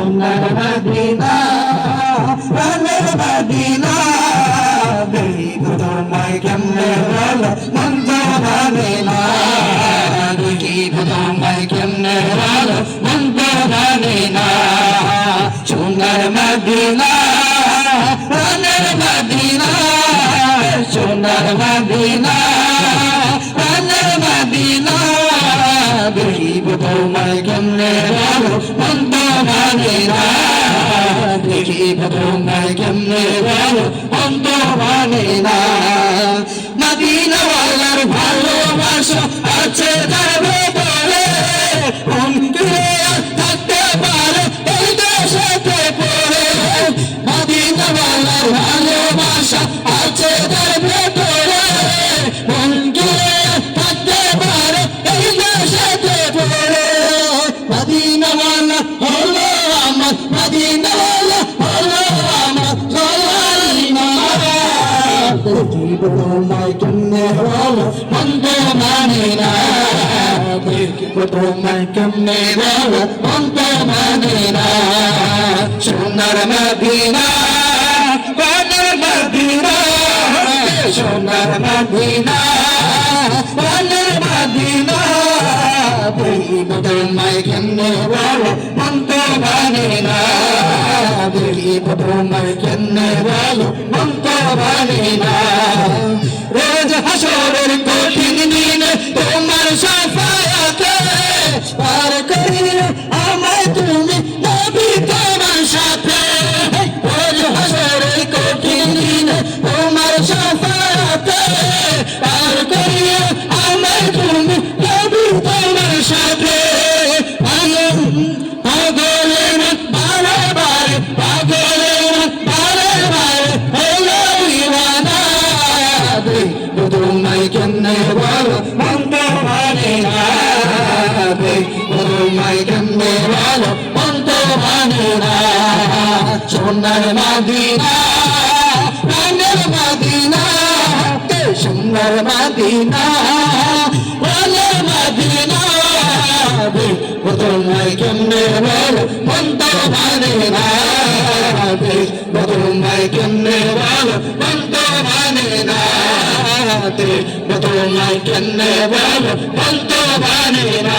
সোনার মদিনা প্রাণের মদিনা দেখিব তোমায় কেমনে ভালো মন তো মানে না দেখিব তোমায় কেমনে ভালো মন তো মানে না সোনার মদিনা প্রাণের মদিনা সোনার মদিনা প্রাণের মদিনা দেখিব তোমায় কেমনে ভালো মন তো মানে না দেখিব তোমায় কেমনে ভালো মন তো মানে না মদিনা ওয়ালার ভালোবাসা আছে তার ভেতরে অন্তরে থাকতে পারে এই দেশেতে পড়ে মদিনা ওয়ালার ভালোবাসা আছে তার ভেতরে অন্তরে থাকতে পারে এই দেশেতে পড়ে মদিনা ওয়ালা হলো আমার মদিনা ওয়ালা হলো আমার দেখিব তোমায় কেমনে ভালো মন তো মানে না দেখিব তোমায় কেমনে ভালো মন তো মানে না সোনার মদিনা প্রাণের মদিনা সোনার মদিনা প্রাণের মদিনা দেখিব তোমায় কেমনে ভালো মন তো মানে না দেখিব তোমায় কেমনে ভালো মন তো মানে না রোজ হাসরের কঠিন দিনে তোমার শাফায়াতে পার করিও আমায় তুমি নবী তোমার সাথে রোজ হাসরের কঠিন দিনে তোমার শাফায়াতে পার করিও আমায় তুমি নবী তোমার সাথে পাগলের বারে বারে পাগলের বারে বারে হলো দিওয়ানা দেখিব তোমায় কেমনে ভালো মন তো মানে না দেখিব তোমায় কেমনে ভালো মন তো মানে না সোনার মদিনা প্রাণের মদিনা সোনার মদিনা প্রাণের মদিনা দেখিব তোমায় কেমনে ভালো মন তো মানে না দেখিব তোমায় কেমনে ভালো মন তো মানে না দেখিব তোমায় কেমনে ভালো মন তো মানে না